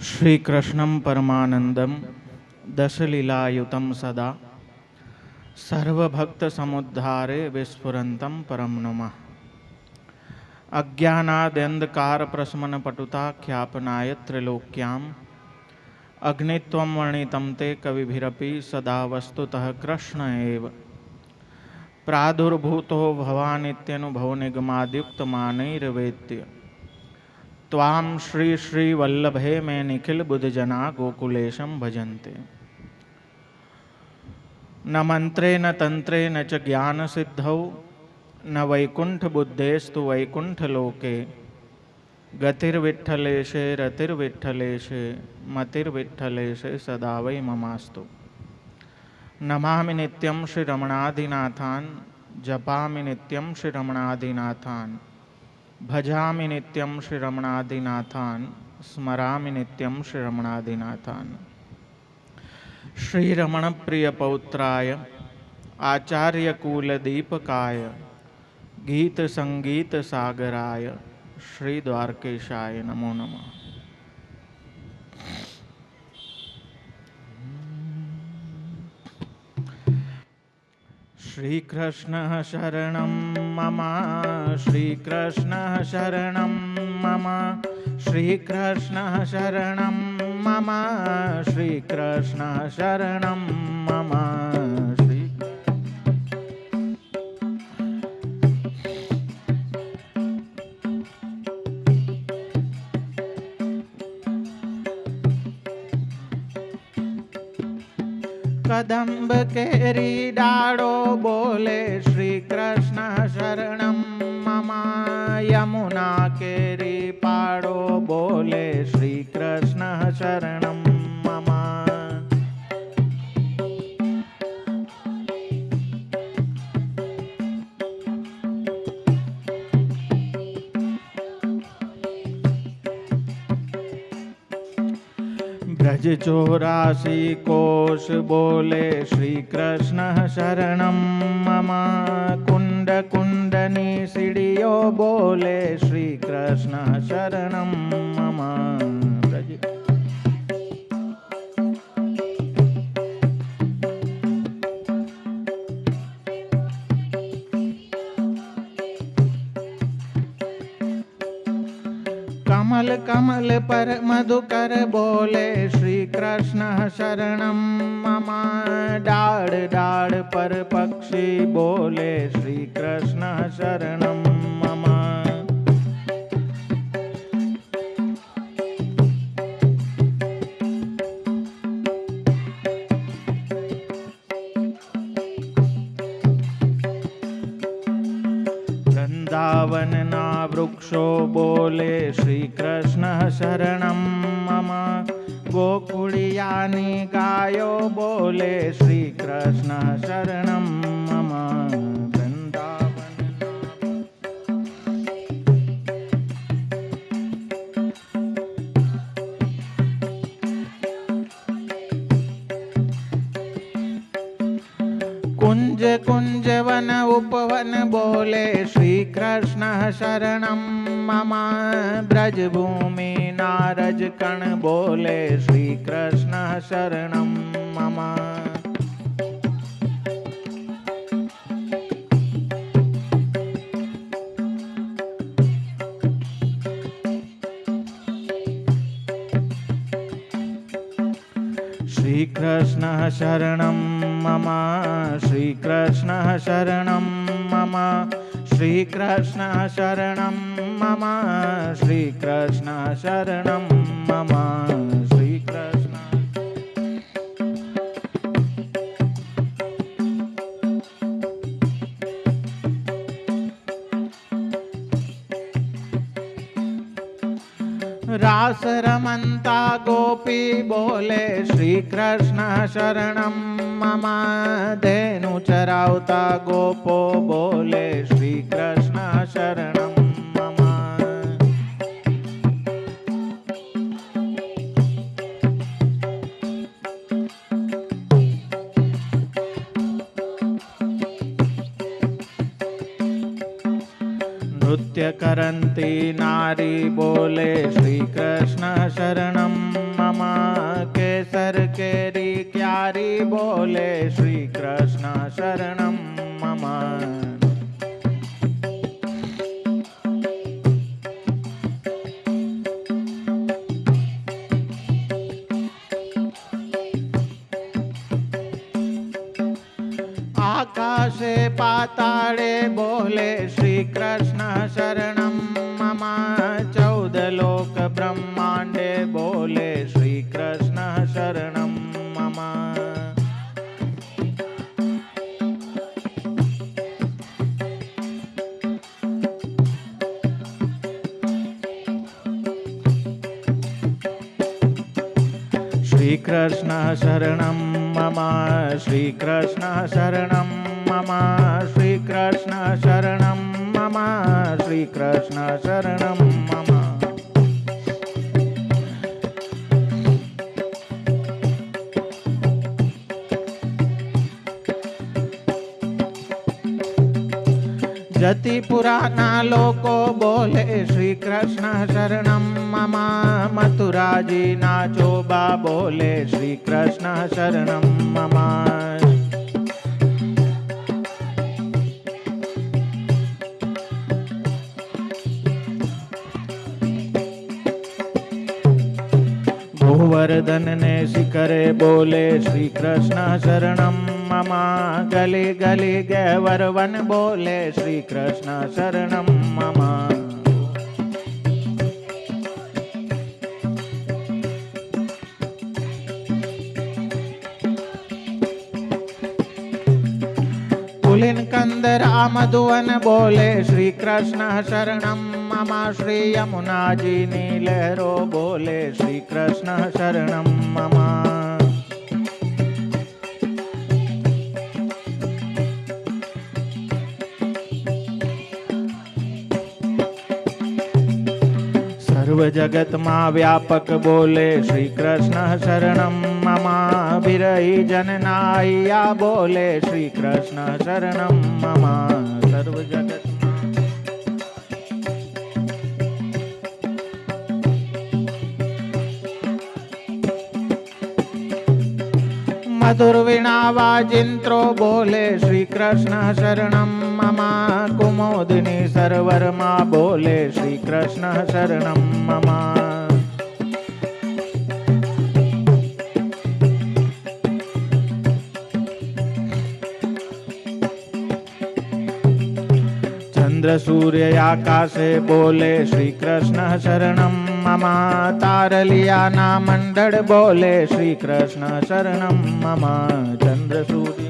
श्रीकृष्णं परमानन्दं दशलीलायुतं सदा सर्वभक्तसमुद्धारे विस्फुरन्तं परं नमः। अज्ञानाद्यन्धकारप्रशमनपटुताख्यापनाय त्रिलोक्याम् अग्नित्वं वर्णितं ते कविभिरपि सदा वस्तुतः कृष्ण एव। प्रादुर्भूतो भवानित्यनुभवनिगमाद्युक्तमानैर्वेद्य त्वां श्री श्री वल्लभे मे निखिल बुद्धजना गोकुलेशं भजन्ते। न मंत्रे न तंत्रे न च ज्ञान सिद्धौ न वैकुंठ बुद्धेस्तु वैकुंठ लोके गतिर्विठ्ठलेशे रतिर्विठ्ठलेशे मतिर्विठ्ठलेशे सदा वै ममास्तु। नमामि नित्यं श्री रमणाधिनाथान् जपामि नित्यं श्री रमणाधिनाथान् भजामि नित्यं श्री रमणाधिनाथान् स्मरामि नित्यं श्री रमणाधिनाथान्। श्रीरमण प्रिय पौत्राय आचार्यकूलदीपकाय गीत संगीत सागराय श्री द्वारकेशाय नमो नमः। श्रीकृष्ण शरणं मम श्रीकृष्ण शरणं मम श्रीकृष्ण शरणं मम श्रीकृष्ण शरणं मम कदम्ब केरी डाड़ो बोले श्रीकृष्ण शरणं मम यमुना केरी पाड़ो बोले श्रीकृष्ण शरणं मम। ब्रज 84 कोश बोले श्रीकृष्ण शरणं मम कुंड कुंडनी सीढ़ियों बोले श्रीकृष्ण शरणं मम। कमल कमल पर मधुकर बोले श्रीकृष्ण शरणं मम डाड़ डाड़ पर पक्षी बोले श्रीकृष्ण शरणं मम। वृंदावन ना वृक्षो बोले श्रीकृष्ण शरणं मम गोकुलियानी गायो बोले श्रीकृष्ण शरणं मम। कुंज कुंज वन उपवन बोले श्रीकृष्ण शरणं मम ब्रज भूमि नारज कण बोले श्रीकृष्ण शरणं मम। श्रीकृष्ण शरणं मम श्रीकृष्ण शरणं मम श्रीकृष्ण शरणं मम श्रीकृष्ण शरणं मम श्रीकृष्ण। रास रमन्ता गोपी बोले श्रीकृष्ण शरणं मम धेनु चरावता गोपो बोले श्रीकृष्ण शरणं मम। नृत्य करन्ती नारी बोले श्री कृष्ण शरणं मम। केसर केरी क्यारी बोले श्री कृष्ण शरणं मम। आकाशे पाताळे बोले श्री कृष्ण शरणं मम। 14 लोक ब्रह्मांडे बोले श्री कृष्ण शरणं मम। श्री कृष्ण शरणं मम। श्री कृष्ण शरणं मम। श्री कृष्ण शरणं मम। श्री कृष्ण शरणं मम। जति पुराना लोको बोले श्री कृष्ण शरणं मम। मथुरा जी नाचोबा बोले श्री कृष्ण शरणं मम। गोवर्धन ने शिखरे बोले श्री कृष्ण शरणं मम। गली गली गैवरवन बोले श्री कृष्ण शरणं मम। पुलिन कंदरा मधुवन बोले श्री कृष्ण शरणं मम। श्री यमुना जी नीलहरो बोले श्री कृष्ण शरणं मम। सर्व जगत मा व्यापक बोले श्री कृष्ण शरणं मम। बिरही जन नाइया बोले श्री कृष्ण शरणं मम। सर्व जगत मधुर वीणा वाजिंत्रो बोले श्री कृष्ण शरणं मम। कुमोदिनी सरवर्मा बोले श्री कृष्ण शरणं मम। चंद्र सूर्य आकाशे बोले श्री कृष्ण शरणं मम। तारलियाना मंडल बोले श्री कृष्ण शरणं मम। चंद्र सूर्य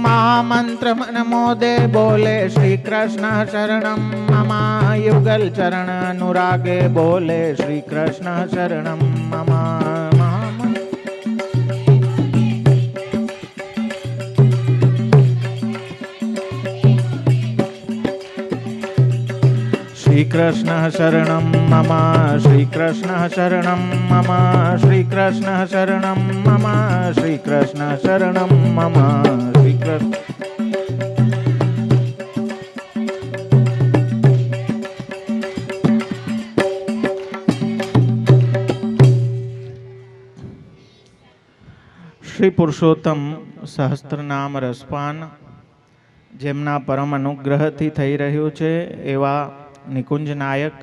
महामंत्र मन मोदे बोले श्री कृष्ण शरणं मम। युगल चरण अनुरागे बोले श्री कृष्ण शरणं मम। श्री कृष्ण शरणं मम। श्री कृष्ण शरणं मम। श्री कृष्ण शरणं मम। श्री कृष्ण शरणं मम। श्री कृष्ण श्री पुरुषोत्तम सहस्त्रनाम रसपान જેમના પરમ અનુગ્રહથી થઈ રહ્યું છે એવા નિકુંજ નાયક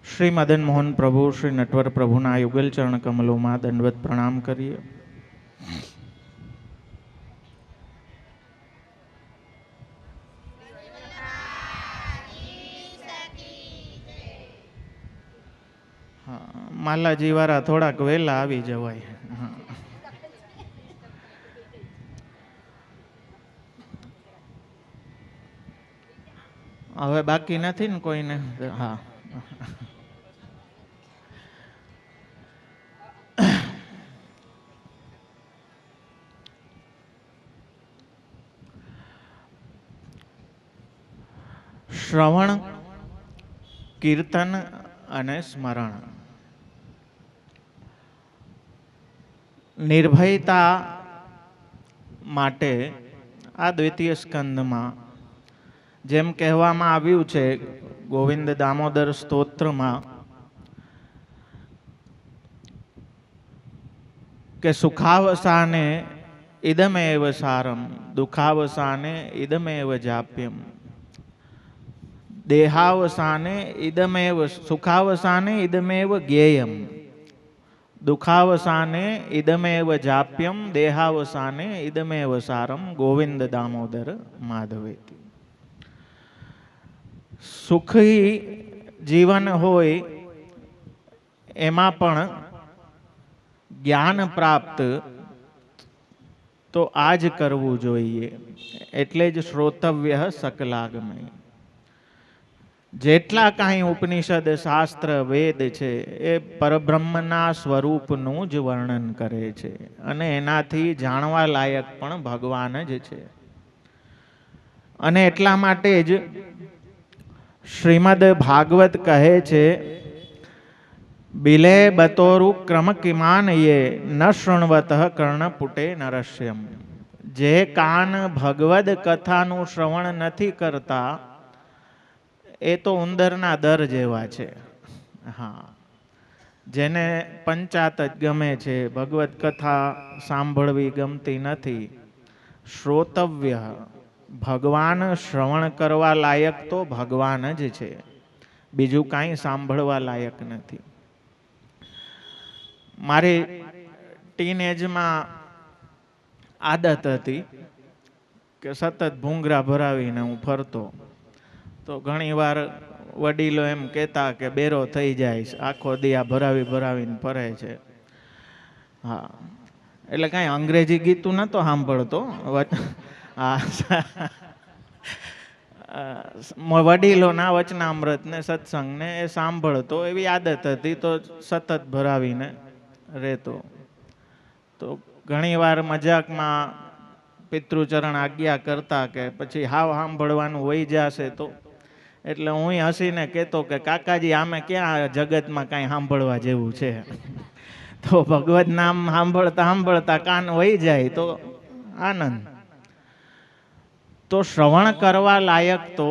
શ્રી મદન મોહન પ્રભુ શ્રી નટવર પ્રભુના યુગલ ચરણ કમલોમાં દંડવત પ્રણામ કરીએ. માલાજી વાળા થોડાક વહેલા આવી જવાય. હવે બાકી નથી ને કોઈને? હા, શ્રવણ, કીર્તન અને સ્મરણ નિર્ભયતા માટે આ દ્વિતીય સ્કંદમાં જેમ કહેવામાં આવ્યું છે ગોવિંદ દામોદર સ્તોત્રમાં કે સુખાવસાને ઇદમેવ સારમ દુઃખાવસાને ઇદમેવ જાપ્યમ દેહાવસાને ઇદમેવ સુખાવસાને ઇદમેવ જ્ઞેયમ દુઃખાવસાને ઇદમેવ જાપ્યમ દેહાવસાને ઇદમેવ સારમ ગોવિંદ દામોદર માધવેતિ. સુખી જીવન હોય એમાં પણ જ્ઞાન પ્રાપ્ત તો આ જ કરવું જોઈએ. એટલે જ શ્રોતવ્ય સકલાગમય. જેટલા કાંઈ ઉપનિષદ શાસ્ત્ર વેદ છે એ પરબ્રહ્મના સ્વરૂપનું જ વર્ણન કરે છે અને એનાથી જાણવા લાયક પણ ભગવાન જ છે. અને એટલા માટે જ શ્રીમદ ભાગવત કહે છે બિલે બતોરુ ક્રમ કિમાન યે ન શૃણવત કર્ણપુટે નરસ્યમ. જે કાન ભગવદ કથાનું શ્રવણ નથી કરતા એ તો ઉંદરના દર જેવા છે. હા, જેને પંચાત જ ગમે છે, ભગવદ કથા સાંભળવી ગમતી નથી. શ્રોતવ્ય ભગવાન શ્રવણ કરવા લાયક તો ભગવાન જ છે, બીજું કાંઈ સાંભળવા લાયક નથી. મારી ટીન એજમાં આદત હતી કે સતત ભૂંગરા ભરાવીને હું ફરતો. તો ઘણી વાર વડીલો એમ કહેતા કે બેરો થઈ જાય, આખો દી આ ભરાવીને ફરે છે. હા, એટલે કાંઈ અંગ્રેજી ગીતું નહોતો સાંભળતો. વડીલોના વચનામૃત ને સત્સંગ ને એ સાંભળતો, એવી આદત હતી. તો સતત ભરાવીને રહેતો. તો ઘણી વાર મજાકમાં પિતૃચરણ આજ્ઞા કરતા કે પછી હાવ સાંભળવાનું વહી જશે તો, એટલે હું હસીને કહેતો કે કાકાજી આમે ક્યાં જગતમાં કાંઈ સાંભળવા જેવું છે. તો ભગવત નામ સાંભળતા કાન વહી જાય તો આનંદ. તો શ્રવણ કરવા લાયક તો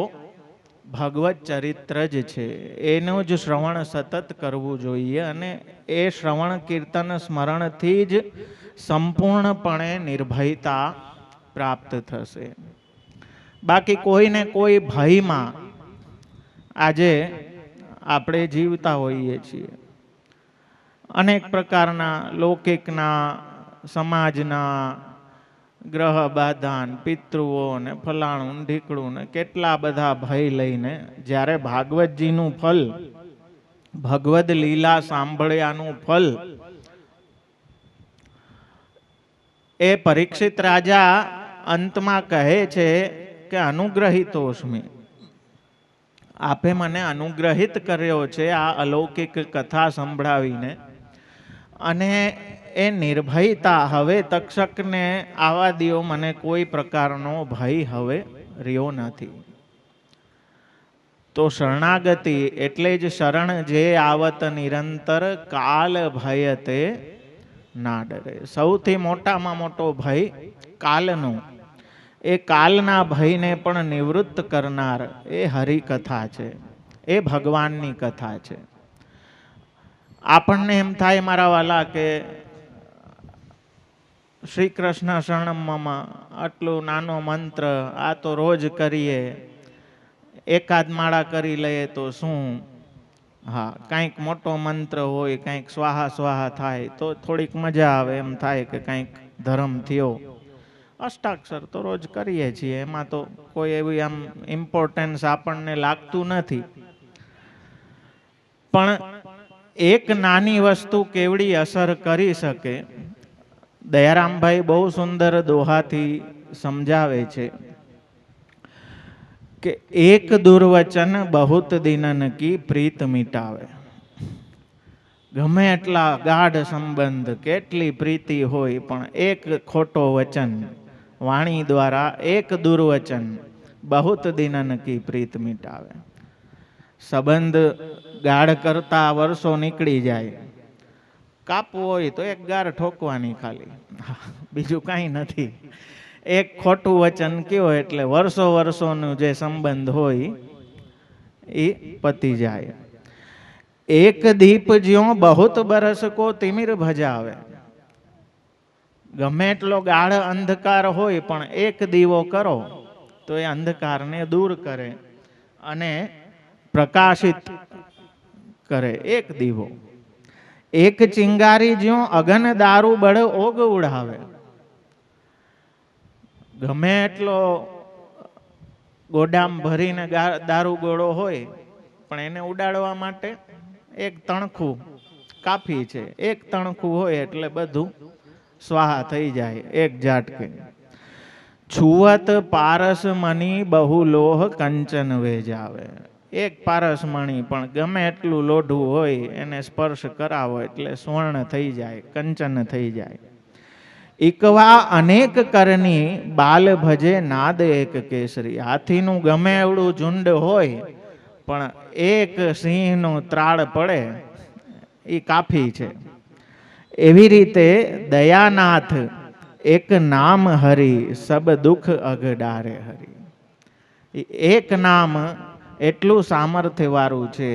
ભગવત ચરિત્ર જ છે, એનું જ શ્રવણ સતત કરવું જોઈએ. અને એ શ્રવણ કીર્તન સ્મરણથી જ સંપૂર્ણપણે નિર્ભયતા પ્રાપ્ત થશે. બાકી કોઈને કોઈ ભયમાં આજે આપણે જીવતા હોઈએ છીએ. અનેક પ્રકારના લૌકિકના, સમાજના, ગ્રહ બાધાન, પિતૃઓ ને ફલાણું ઢીકણું ને કેટલા બધા ભય લઈને જ્યારે ભાગવતજીનું ફલ, ભગવદ લીલા સાંભળ્યાનું ફલ એ પરીક્ષિત રાજા અંતમાં કહે છે કે અનુગ્રહિતોસ્મિ, આપે મને અનુગ્રહિત કર્યો છે આ અલૌકિક કથા સંભળાવીને. અને એ નિર્ભયતા હવે તક્ષકને આવા દિયો મને કોઈ પ્રકારનો ભય હવે રહ્યો નથી. તો શરણાગતિ એટલે જ શરણ જે આવત નિરંતર કાલ ભય તે ના ડરે. સૌથી મોટામાં મોટો ભય કાલનો. એ કાલના ભયને પણ નિવૃત્ત કરનાર એ હરિકથા છે, એ ભગવાનની કથા છે. આપણને એમ થાય મારા વાલા કે શ્રી કૃષ્ણ શરણમમાં આટલું નાનો મંત્ર, આ તો રોજ કરીએ, એકાદ માળા કરી લઈએ તો શું. હા, કંઈક મોટો મંત્ર હોય, કંઈક સ્વાહા સ્વાહા થાય તો થોડીક મજા આવે, એમ થાય કે કંઈક ધર્મ થયો. અષ્ટાક્ષર તો રોજ કરીએ છીએ, એમાં તો કોઈ એવી આમ ઇમ્પોર્ટન્સ આપણને લાગતું નથી. પણ એક નાની વસ્તુ કેવડી અસર કરી શકે, દયારામભાઈ બહુ સુંદર દોહાથી સમજાવે છે કે એક દુર્વચન બહુત દિનન કી પ્રીત મિટાવે. ગમે એટલા ગાઢ સંબંધ, કેટલી પ્રીતિ હોય, પણ એક ખોટો વચન વાણી દ્વારા, એક દુર્વચન બહુત દિનન કી પ્રીત મિટાવે. સંબંધ ગાઢ કરતા વર્ષો નીકળી જાય કાપવું હોય તો એક ગાર ઠોકવાની ખાલી, બીજું કાંઈ નથી. એક ખોટું વચન કયો એટલે વર્ષો વર્ષોનું જે સંબંધ હોય એ પતી જાય. એક દીપ જ્યો બહુત બરસ કો તિમિર ભજાવે. ગમે એટલો ગાઢ અંધકાર હોય પણ એક દીવો કરો તો એ અંધકારને દૂર કરે અને પ્રકાશિત કરે. એક દીવો. એક ચિંગારી જ્યો અગન દારૂ બળ ઓગ ઉડાવે. ગમે એટલો ગોડામ ભરીને દારૂ ગોળો હોય પણ એને ઉડાડવા માટે એક તણખું કાફી છે. એક તણખું હોય એટલે બધું સ્વાહા થઈ જાય એક ઝાટકે. છુવત પારસ મણી બહુ લોહ કંચન વેજાવે. એક પારસમણી પણ ગમે એટલું લોઢું હોય એને સ્પર્શ કરાવો એટલે સ્વર્ણ થઈ જાય, કંચન થઈ જાય. ઇકવા અનેક કરની બાલ ભજે નાદ એક કેસરી. હાથીનું ગમે એવડું ઝુંડ હોય પણ એક સિંહનું ત્રાળ પડે એ કાફી છે. એવી રીતે દયાનાથ એક નામ હરી સબ દુઃખ અઘડારે હરી. એક નામ એટલું સામર્થ્ય વાળું છે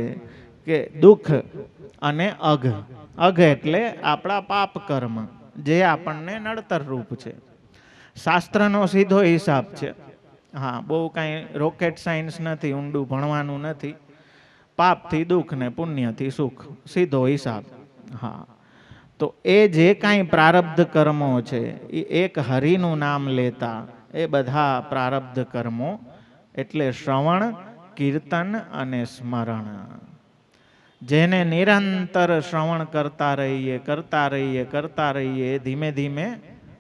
કે દુઃખ અને અઘ. અઘ એટલે આપણા પાપ કર્મ જે આપણને નડતર રૂપ છે. શાસ્ત્રનો સીધો હિસાબ છે. હા, બહુ કાંઈ રોકેટ સાયન્સ નથી, ઊંડું ભણવાનું નથી. પાપથી દુઃખ ને પુણ્યથી સુખ, સીધો હિસાબ. હા, તો એ જે કાંઈ પ્રારબ્ધ કર્મો છે એ એક હરિનું નામ લેતા એ બધા પ્રારબ્ધ કર્મો એટલે શ્રવણ, કીર્તન અને સ્મરણ. જેને નિરંતર શ્રવણ કરતા રહીએ કરતા રહીએ કરતા રહીએ ધીમે ધીમે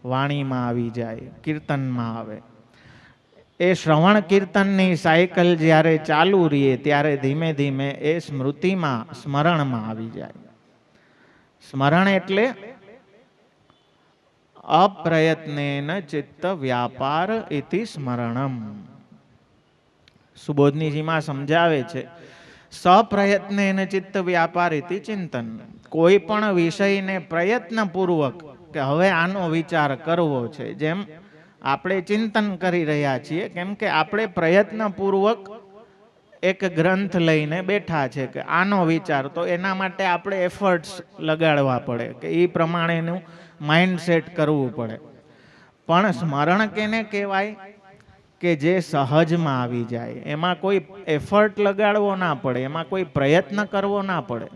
વાણીમાં આવી જાય, કીર્તનમાં આવે. એ શ્રવણ કીર્તનની સાયકલ જ્યારે ચાલુ રહીએ ત્યારે ધીમે ધીમે એ સ્મૃતિમાં, સ્મરણમાં આવી જાય. સ્મરણ એટલે અપ્રયત્નેન ચિત્ત વ્યાપાર ઇતિ સ્મરણમ. સુબોધનીજીમાં સમજાવે છે સપ્રયત્નેન ચિત્ત વ્યાપાર ઇતિ ચિંતન. કોઈ પણ વિષયને પ્રયત્નપૂર્વક કે હવે આનો વિચાર કરવો છે, જેમ આપણે ચિંતન કરી રહ્યા છીએ, કેમ કે આપણે પ્રયત્નપૂર્વક એક ગ્રંથ લઈને બેઠા છે કે આનો વિચાર, તો એના માટે આપણે એફર્ટ્સ લગાડવા પડે કે એ પ્રમાણેનું માઇન્ડસેટ કરવું પડે. પણ સ્મરણ કેને કહેવાય કે જે સહજમાં આવી જાય, એમાં કોઈ એફર્ટ લગાડવો ના પડે, એમાં કોઈ પ્રયત્ન કરવો ના પડે,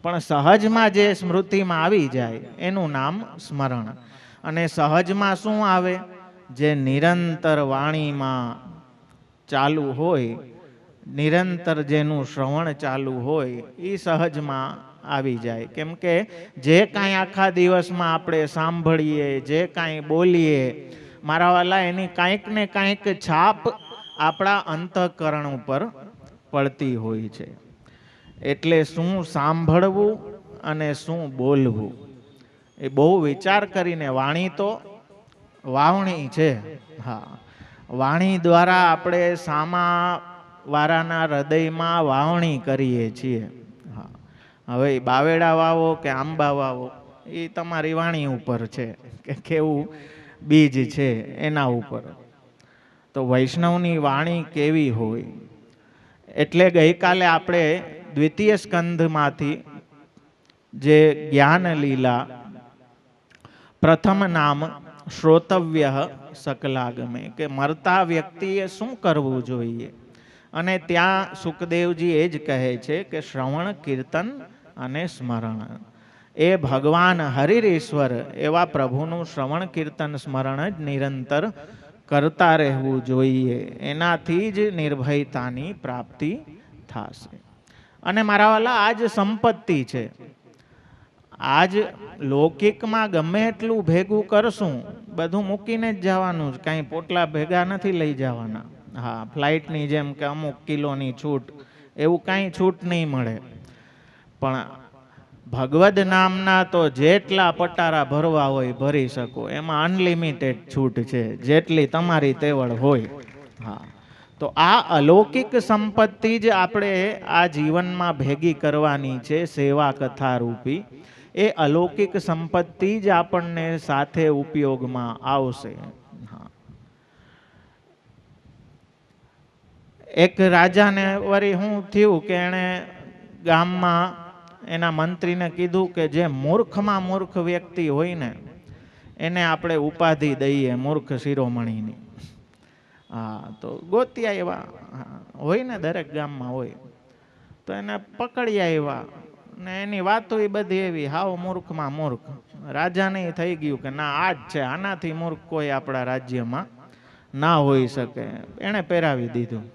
પણ સહજમાં જે સ્મૃતિમાં આવી જાય એનું નામ સ્મરણ. અને સહજમાં શું આવે? જે નિરંતર વાણીમાં ચાલુ હોય, નિરંતર જેનું શ્રવણ ચાલુ હોય એ સહજમાં આવી જાય. કેમ કે જે કાંઈ આખા દિવસમાં આપણે સાંભળીએ, જે કાંઈ બોલીએ, મારા વાલા, એની કાંઈક ને કાંઈક છાપ આપણા અંતઃકરણ ઉપર પડતી હોય છે. એટલે શું સાંભળવું અને શું બોલવું એ બહુ વિચાર કરીને. વાણી તો વાવણી છે. હા, વાણી દ્વારા આપણે સામા વારાના હૃદયમાં વાવણી કરીએ છીએ. હા, હવે બાવેડા વાવો કે આંબા વાવો એ તમારી વાણી ઉપર છે કે કેવું બીજ છે એના ઉપર. તો વૈષ્ણવની વાણી કેવી હોય? એટલે ગઈકાલે આપણે દ્વિતીય સ્કંધમાંથી જે જ્ઞાન લીલા પ્રથમ નામ શ્રોતવ્ય સકલાગમે કે મરતા વ્યક્તિએ શું કરવું જોઈએ, અને ત્યાં સુખદેવજી એ જ કહે છે કે શ્રવણ, કીર્તન અને સ્મરણ. એ ભગવાન હરિશ્વર એવા પ્રભુનું શ્રવણ, કીર્તન, સ્મરણ જ નિરંતર કરતા રહેવું જોઈએ. એનાથી જ નિર્ભયતાની પ્રાપ્તિ થશે. અને મારા વાલા, આ જ સંપત્તિ છે. આજ લૌકિકમાં ગમે એટલું ભેગું કરશું, બધું મૂકીને જ જવાનું જ, કાંઈ પોટલા ભેગા નથી લઈ જવાના. હા, ફ્લાઇટની જેમ કે અમુક કિલોની છૂટ, એવું કાંઈ છૂટ નહીં મળે. પણ ભગવદ નામના તો જેટલા પટારા ભરવા હોય ભરી શકો, એમાં અનલિમિટેડ છૂટ છે, જેટલી તમારી તેવડ હોય. હા, તો આ અલૌકિક સંપત્તિ જ આપણે આ જીવનમાં ભેગી કરવાની છે, સેવા કથા રૂપી. એ અલૌકિક સંપત્તિ જ આપણને સાથે ઉપયોગમાં આવશે. એક રાજાને વળી શું થયું કે એણે ગામમાં એના મંત્રીને કીધું કે જે મૂર્ખમાં મૂર્ખ વ્યક્તિ હોય ને એને આપણે ઉપાધિ દઈએ મૂર્ખ શિરોમણીની. હા, તો ગોત્યા એવા હોય ને, દરેક ગામમાં હોય, તો એને પકડી આવ્યા ને એની વાતો એ બધી એવી હાવ મૂર્ખમાં મૂર્ખ. રાજાને થઈ ગયું કે ના, આ જ છે, આનાથી મૂર્ખ કોઈ આપણા રાજ્યમાં ના હોઈ શકે. એણે પહેરાવી દીધું.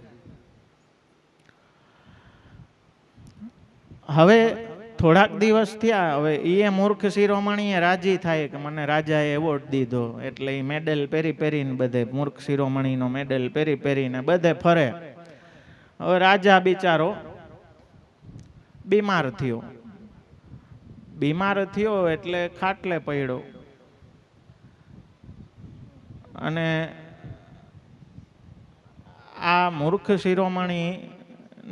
હવે થોડાક દિવસ થયા, હવે એ મૂર્ખ શિરોમણીએ રાજી થાય કે મને રાજાએ એવોર્ડ દીધો, એટલે એ મેડલ પહેરી પહેરીને બધે મૂર્ખ શિરોમણીનો મેડલ પહેરી પહેરીને બધે ફરે. હવે રાજા બિચારો બીમાર થયો એટલે ખાટલે પડ્યો અને આ મૂર્ખ શિરોમણી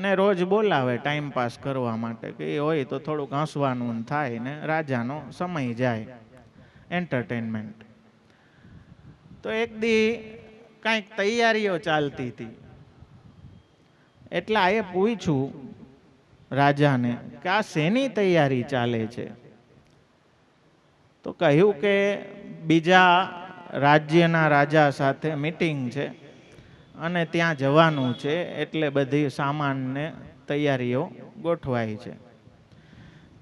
ને રોજ બોલાવે ટાઈમ પાસ કરવા માટે કે એ હોય તો થોડુંક હસવાનું થાય ને રાજાનો સમય જાય, એન્ટરટેનમેન્ટ. તો એક દી કાંઈક તૈયારીઓ ચાલતી હતી એટલે આ પૂછ્યું રાજાને કે આ શેની તૈયારી ચાલે છે? તો કહ્યું કે બીજા રાજ્યના રાજા સાથે મીટિંગ છે અને ત્યાં જવાનું છે, એટલે બધી સામાનને તૈયારીઓ ગોઠવાઈ છે.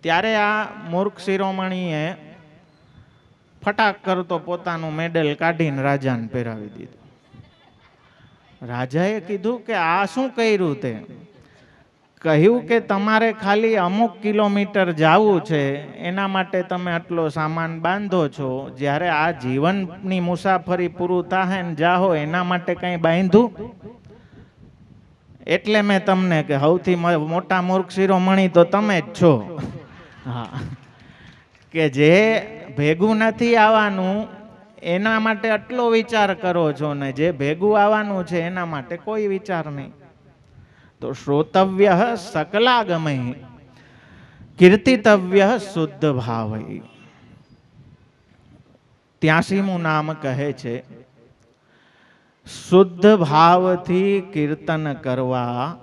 ત્યારે આ મૂર્ખ શિરોમણીએ ફટાક કરતો પોતાનું મેડલ કાઢીને રાજાને પહેરાવી દીધું. રાજાએ કીધું કે આ શું કર્યું? તે કહ્યું કે તમારે ખાલી અમુક કિલોમીટર જવું છે, એના માટે તમે આટલો સામાન બાંધો છો. જ્યારે આ જીવનની મુસાફરી પૂરું થાય ને જાહો, એના માટે કંઈ બાંધ્યું? એટલે મેં તમને કે સૌથી મોટા મૂર્ખ શિરોમણી તો તમે જ છો. હા, કે જે ભેગું નથી આવવાનું એના માટે આટલો વિચાર કરો છો ને જે ભેગું આવવાનું છે એના માટે કોઈ વિચાર નહીં. તો શ્રોતવ્ય સકલાગમૈ કીર્તિતવ્ય શુદ્ધ ભાવૈ. 83મું નામ કહે છે, શુદ્ધ ભાવથી કીર્તન કરવા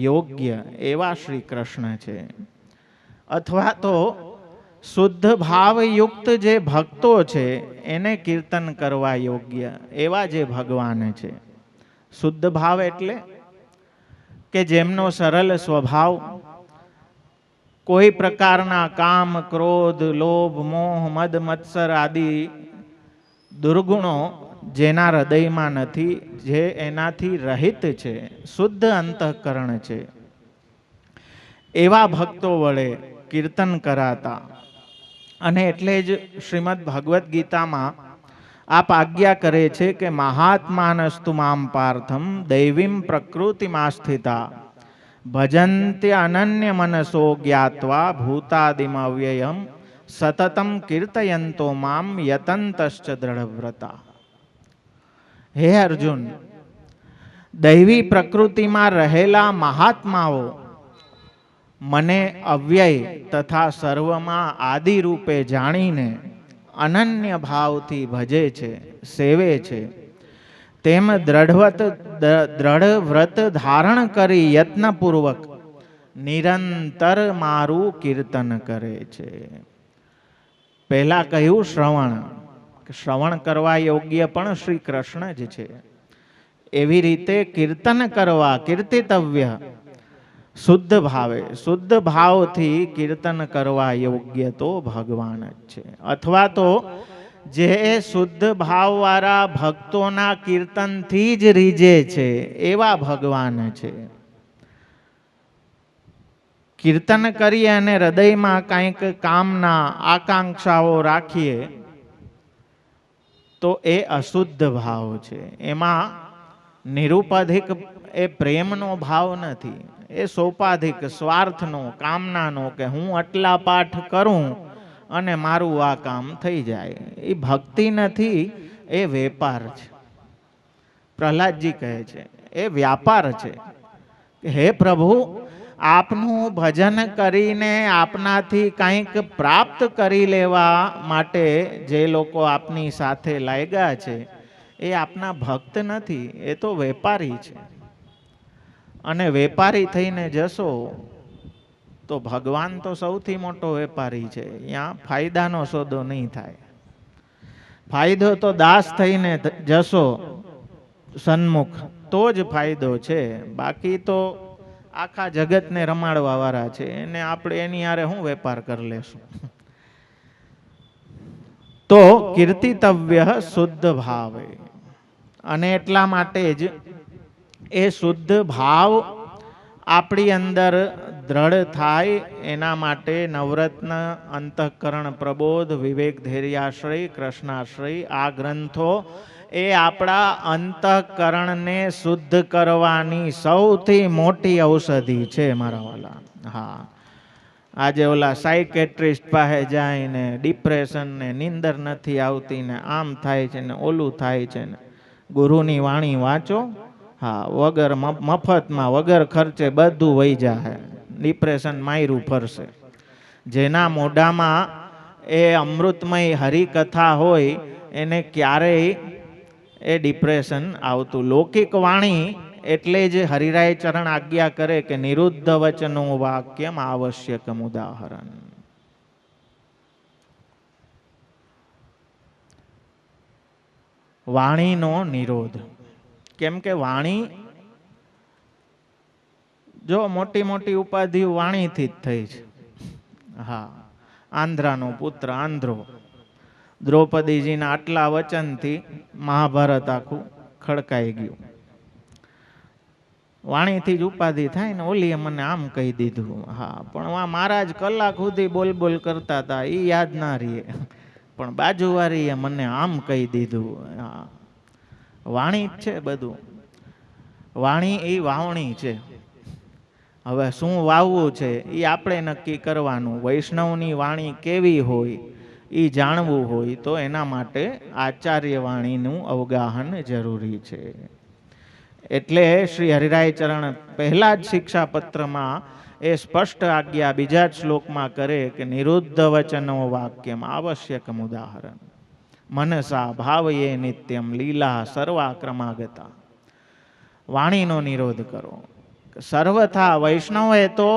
યોગ્ય એવા શ્રી કૃષ્ણ છે, અથવા તો શુદ્ધ ભાવયુક્ત જે ભક્તો છે એને કીર્તન કરવા યોગ્ય એવા જે ભગવાન છે. શુદ્ધ ભાવ એટલે કે જેમનો સરળ સ્વભાવ, કોઈ પ્રકારના કામ, ક્રોધ, લોભ, મોહ, મદ, મત્સર આદિ દુર્ગુણો જેના હૃદયમાં નથી, જે એનાથી રહિત છે, શુદ્ધ અંતઃકરણ છે, એવા ભક્તો વડે કીર્તન કરાતા. અને એટલે જ શ્રીમદ ભગવદ્ ગીતામાં આપ આજ્ઞા કરે છે કે મહાત્માનસ્તુ મામ પાર્થમ દૈવીમ પ્રકૃતિમાસ્થિતા ભજંત્ય અનન્ય મનસો જ્ઞાત્વા ભૂતાદિમ અવ્યયમ સતતમ કીર્તયંતો મામ યતંતશ્ચ દ્રઢવ્રતા. હે અર્જુન, દૈવી પ્રકૃતિમાં રહેલા મહાત્માઓ મને અવ્યય તથા સર્વમાં આદિ રૂપે જાણીને અનન્ય ભાવથી ભજે છે, સેવે છે, તેમ દ્રઢ વ્રત ધારણ કરી યત્નપૂર્વક નિરંતર મારું કીર્તન કરે છે. પહેલા કહ્યું શ્રવણ, શ્રવણ કરવા યોગ્ય પણ શ્રી કૃષ્ણ જ છે. એવી રીતે કીર્તન કરવા, કીર્તિતવ્ય શુદ્ધ ભાવે, શુદ્ધ ભાવથી કીર્તન કરવા યોગ્ય તો ભગવાન જ છે. અથવા તો જે શુદ્ધ ભાવવાળા ભક્તોના કીર્તનથી જ રીઝે છે એવા ભગવાન છે. કીર્તન કરીએ અને હૃદયમાં કંઈક કામના, આકાંક્ષાઓ રાખીએ તો એ અશુદ્ધ ભાવ છે. એમાં નિરુપાધિક એ પ્રેમનો ભાવ નથી, એ સોપાધિક સ્વાર્થનો, કામનાનો, કે હું આટલા પાઠ કરું અને મારું આ કામ થઈ જાય. એ ભક્તિ નથી, એ વેપાર છે. પ્રહલાદજી કહે છે એ વ્યાપાર છે. હે પ્રભુ, આપનું ભજન કરીને આપનાથી કંઈક પ્રાપ્ત કરી લેવા માટે જે લોકો આપની સાથે લાગ્યા છે એ આપના ભક્ત નથી, એ તો વેપારી છે. અને વેપારી થઈને જશો તો ભગવાન તો સૌથી મોટો વેપારી છે. ત્યાં ફાયદાનો સોદો નહીં થાય. ફાયદો તો દાસ થઈને જશો સન્મુખ તો જ ફાયદો છે. બાકી તો આખા જગતને રમાડવા વાળા છે, એને આપણે એની હારે શું વેપાર કરી લેશું. તો કીર્તિતવ્ય શુદ્ધ ભાવે, અને એટલા માટે જ એ શુદ્ધ ભાવ આપણી અંદર દ્રઢ થાય એના માટે નવરત્ન, અંતઃકરણ પ્રબોધ, વિવેક ધૈર્યાશ્રય, કૃષ્ણાશ્રય આ ગ્રંથો એ આપણા અંતઃકરણને શુદ્ધ કરવાની સૌથી મોટી ઔષધિ છે મારા વાલા. હા, આજે ઓલા સાયકેટ્રિસ્ટ પાસે જાય ને ડિપ્રેશન ને નીંદર નથી આવતી ને આમ થાય છે ને ઓલું થાય છે ને, ગુરુની વાણી વાંચો. હા, વગર મફતમાં વગર ખર્ચે બધું વહી જાય. ડિપ્રેશન માયરું ફરશે. જેના મોઢામાં એ અમૃતમય હરિકથા હોય એને ક્યારેય એ ડિપ્રેશન આવતું. લૌકિક વાણી એટલે જ હરિરાય ચરણ આજ્ઞા કરે કે નિરુદ્ધ વચનો વાક્યમ આવશ્યકમ ઉદાહરણ. વાણીનો નિરોધ. કેમ કે વાણી, જો મોટી મોટી ઉપાધિ વાણીથી જ થઈ છે. હા, આંધ્રાનો પુત્ર આંધ્રો, દ્રૌપદીજીના આટલા વચનથી મહાભારત આખું ખડકાઈ ગયું. વાણીથી જ ઉપાધિ થાય ને. ઓલીએ મને આમ કહી દીધું. હા, પણ મહારાજ કલાક સુધી બોલ બોલ કરતા હતા, એ યાદ ના રહીએ. પણ બાજુવાળીએ મને આમ કહી દીધું. હા, વાણી જ છે બધું. વાણી એ વાવણી છે. હવે શું વાવવું છે એ આપણે નક્કી કરવાનું. વૈષ્ણવની વાણી કેવી હોય એ જાણવું હોય તો એના માટે આચાર્ય વાણીનું અવગાહન જરૂરી છે. એટલે શ્રી હરિરાય ચરણ પહેલા જ શિક્ષાપત્રમાં એ સ્પષ્ટ આજ્ઞા બીજા જ શ્લોકમાં કરે કે નિરુદ્ધ વચનો વાક્યમ આવશ્યકમ ઉદાહરણ મનસા ભાવયે નિત્યમ લીલા સર્વા ક્રમાગતા. વાણીનો નિરોધ કરો. સર્વથા વૈષ્ણવે તો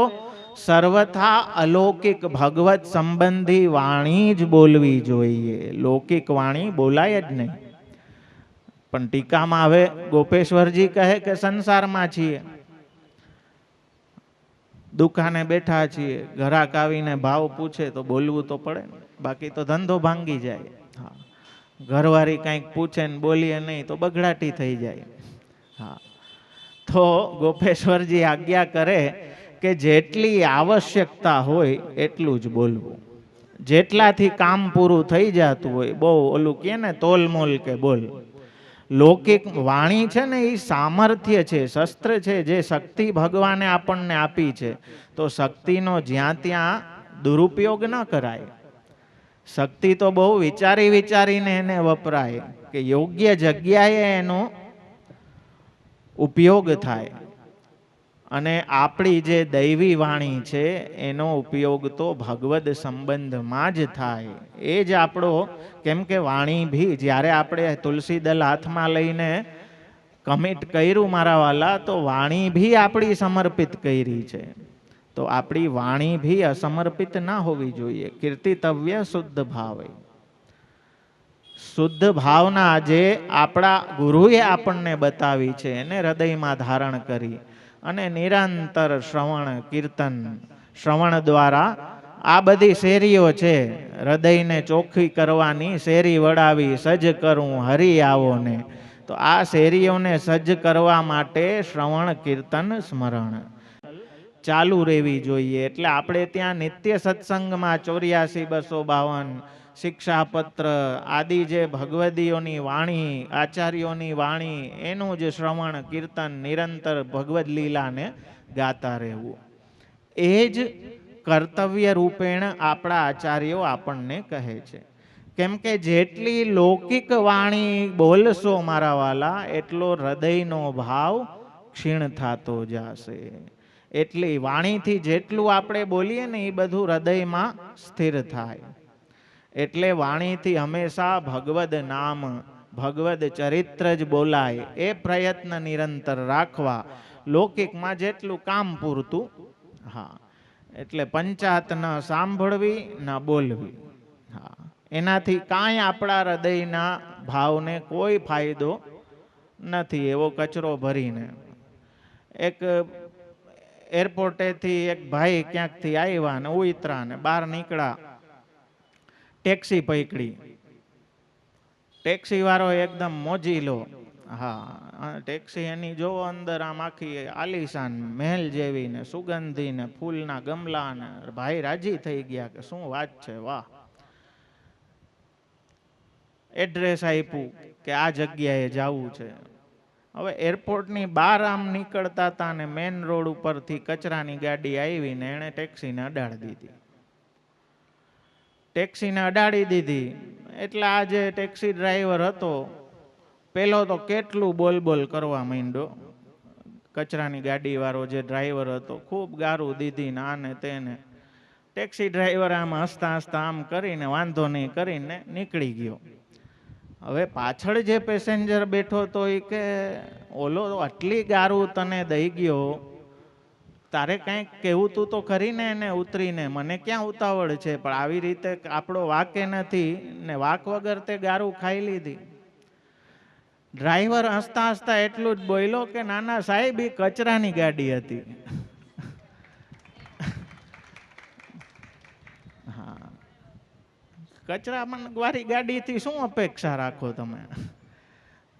સર્વથા અલૌકિક ભગવત સંબંધી વાણી જ બોલવી જોઈએ. લૌકિક વાણી બોલાય જ નહીં. પણ ટીકામાં હવે ગોપેશ્વરજી કહે કે સંસારમાં છીએ, દુકાને બેઠા છીએ, ઘરાક આવીને ભાવ પૂછે તો બોલવું તો પડે ને, બાકી તો ધંધો ભાંગી જાય. હા, ઘરવાળી કંઈક પૂછે ને બોલીએ નહીં તો બગડાટી થઈ જાય. હા, તો ગોપેશ્વરજી આજ્ઞા કરે કે જેટલી આવશ્યકતા હોય એટલું જ બોલવું. જેટલાથી કામ પૂરું થઈ જતું હોય, બહુ ઓલું કહે ને તોલમોલ કે બોલ. લૌકિક વાણી છે ને એ સામર્થ્ય છે, શસ્ત્ર છે, જે શક્તિ ભગવાને આપણને આપી છે. તો શક્તિનો જ્યાં ત્યાં દુરુપયોગ ન કરાય. શક્તિ તો બહુ વિચારી વિચારીને એને વપરાય કે યોગ્ય જગ્યાએ એનો ઉપયોગ થાય. અને આપણી જે દૈવી વાણી છે એનો ઉપયોગ તો ભગવદ સંબંધમાં જ થાય. એ જ આપણો, કેમ કે વાણી ભી જ્યારે આપણે તુલસી દલ હાથમાં લઈને કમિટ કર્યું મારા વાલા, તો વાણી ભી આપણી સમર્પિત કરી છે. તો આપણી વાણી ભી અસમર્પિત ના હોવી જોઈએ. કીર્તિતવ્ય શુદ્ધ ભાવે. શુદ્ધ ભાવના જે આપણા ગુરુએ આપણને બતાવી છે એને હૃદયમાં ધારણ કરી અને નિરંતર શ્રવણ કીર્તન, શ્રવણ દ્વારા આ બધી શેરીઓ છે હૃદયને ચોખ્ખી કરવાની. શેરી વડાવી સજ્જ કરું હરી આવો ને. તો આ શેરીઓને સજ્જ કરવા માટે શ્રવણ કીર્તન સ્મરણ ચાલુ રહેવી જોઈએ. એટલે આપણે ત્યાં નિત્ય સત્સંગમાં 84-252 શિક્ષાપત્ર આદિ જે ભગવદીઓની વાણી, આચાર્યોની વાણી, એનું જ શ્રવણ કીર્તન નિરંતર ભગવદ લીલાને ગાતા રહેવું. એ જ કર્તવ્ય રૂપેણ આપણા આચાર્યો આપણને કહે છે. કેમ કે જેટલી લૌકિક વાણી બોલશો મારા વાલા, એટલો હૃદયનો ભાવ ક્ષીણ થતો જશે. એટલી વાણીથી જેટલું આપણે બોલીએ ને એ બધું હૃદયમાં સ્થિર થાય. એટલે વાણીથી હંમેશા ભગવદ નામ, ભગવદ ચરિત્ર જ બોલાય એ પ્રયત્ન નિરંતર રાખવા. લૌકિકમાં જેટલું કામ પૂરતું. હા, એટલે પંચાત ન સાંભળવી ન બોલવી. હા, એનાથી કાંઈ આપણા હૃદયના ભાવને કોઈ ફાયદો નથી. એવો કચરો ભરીને એક એરપોર્ટેથી એક ભાઈ ક્યાંકથી આવ્યા ને ઉતરા ને બહાર નીકળ્યા, ટેક્સી પકડી. ટેક્સી વાળો એકદમ મોજીલો. હા, ટેક્સી એની જોવો અંદર આમ આખી આલીશાન મહેલ જેવી ને સુગંધી ને ફૂલના ગમલા ને. ભાઈ રાજી થઈ ગયા કે શું વાત છે, વાહ. એડ્રેસ આપ્યું કે આ જગ્યાએ જવું છે. હવે એરપોર્ટની બહાર આમ નીકળતા હતા ને મેન રોડ ઉપરથી કચરાની ગાડી આવી ને એણે ટેક્સીને અડાડી દીધી. ટેક્સીને અડાડી દીધી એટલે આ જે ટેક્સી ડ્રાઈવર હતો પેલો તો કેટલું બોલ બોલ કરવા માંડ્યો. કચરાની ગાડી વાળો જે ડ્રાઈવર હતો ખૂબ ગારું દીધી ને આને તેને. ટેક્સી ડ્રાઈવર આમ હસતા હસતા આમ કરીને વાંધો નહીં કરીને નીકળી ગયો. હવે પાછળ જે પેસેન્જર બેઠો તો એ કે ઓલો આટલી ગારું તને દઈ ગયો, તારે કંઈક કહેવું તું તો કરીને એને ઉતરીને, મને ક્યાં ઉતાવળ છે, પણ આવી રીતે આપણો વાકે નથી ને વાક વગર તે ગારું ખાઈ લીધી. ડ્રાઈવર હસતા હસતા એટલું જ બોલ્યો કે નાના સાહેબ એ કચરાની ગાડી હતી. હા, કચરા વાળી ગાડીથી શું અપેક્ષા રાખો તમે?